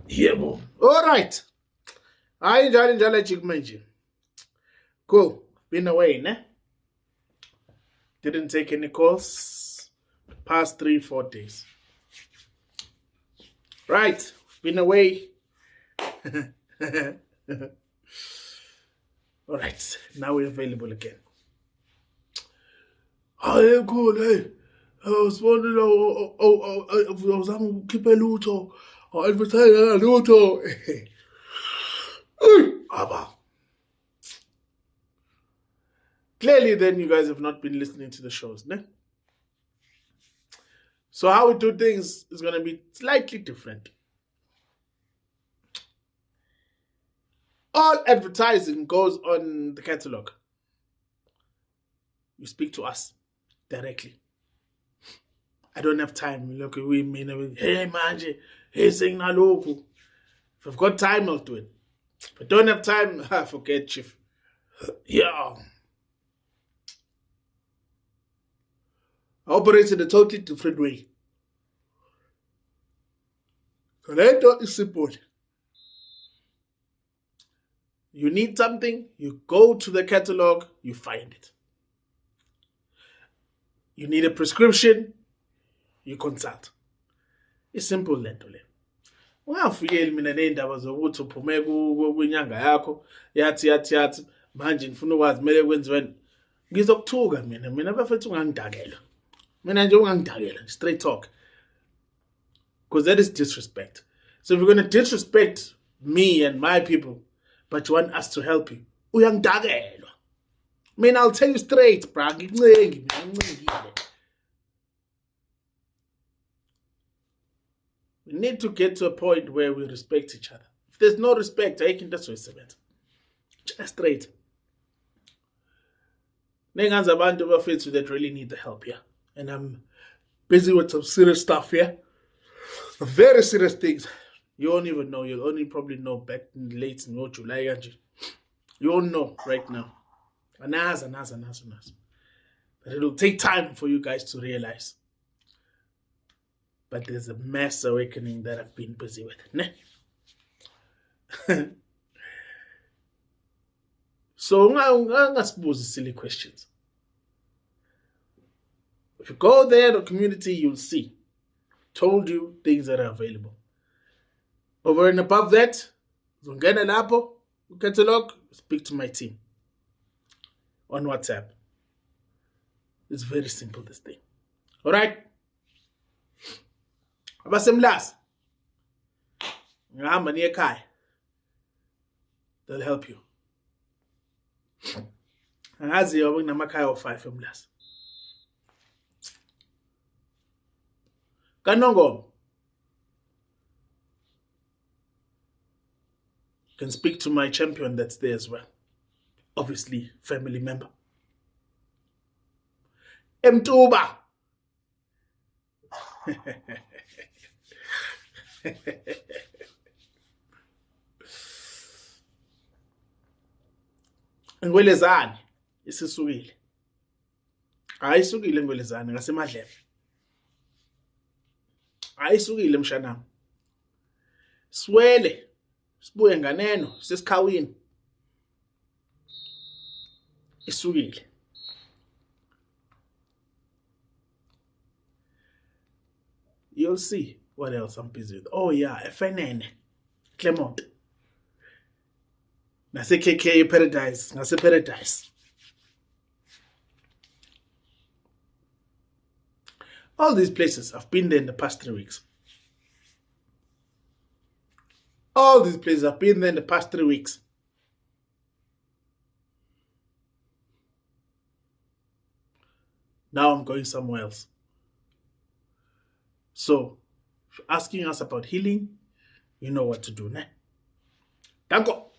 Yebo. All right. Hayi njalo manje. Cool. Been away, ne? Didn't take any calls. Past 3-4 days. Right. Been away. All right. Now we're available again. Hi, cool. Hey. I was wondering, uzama ukukhipha lutho, advertise lutho. Aba. Clearly, then you guys have not been listening to the shows, ne? So how we do things is going to be slightly different. All advertising goes on the catalog. You speak to us directly. I don't have time. Look, we mean, hey, manje, hey, sing na loku. If I've got time, I'll do it. If I don't have time, forget, chief. Yeah. I operate in a totally different way. So that is simple. You need something, you go to the catalog, you find it. You need a prescription, you consult. It's simple lento le. Ungafikeli mina neindaba zokuthi uphume kwinyanga yakho yathi manje ngifuna ukwazi kumele kwenziweni. Ngizokuthuka mina bafethu ungangidakela. Mina nje ungangidakela, straight talk. Because that is disrespect. So if you're going to disrespect me and my people, but you want us to help you, uyangidakelwa. Mina, I'll tell you straight, bra. We need to get to a point where we respect each other. If there's no respect, I can just say it. Just straight. Nenganza abantu bafethu that really need the help here. And I'm busy with some serious stuff here. Very serious things. You won't even know. You'll only probably know back in late in July. You won't know right now. Anas. But it'll take time for you guys to realize. But there's a mass awakening that I've been busy with. Ne? So, I suppose silly questions. If you go there, the community, you'll see. Told you things that are available. Over and above that, Zongena Lapo, catalog, speak to my team on WhatsApp. It's very simple, this thing. All right? Abasemlas. Ngihamba niye ekhaya. They'll help you. Angazi yoba kunamakhaya o5 eMlazi. Kanongoma. You can speak to my champion that's there as well. Obviously, family member. Mtuba. Ngwelezane isisukile. Ayisukile ngwelezane ngasemadlebe. Ayisukile mshanami. Swele sibuye nganeno sesikhawini. Isukile. You'll see what else I'm busy with. Oh yeah, FNN. Clement. Nase KK Paradise. Nase Paradise. All these places, I've been there in the past 3 weeks. All these places, I've been there in the past 3 weeks. Now I'm going somewhere else. So, if you're asking us about healing, you know what to do, ne? Danko.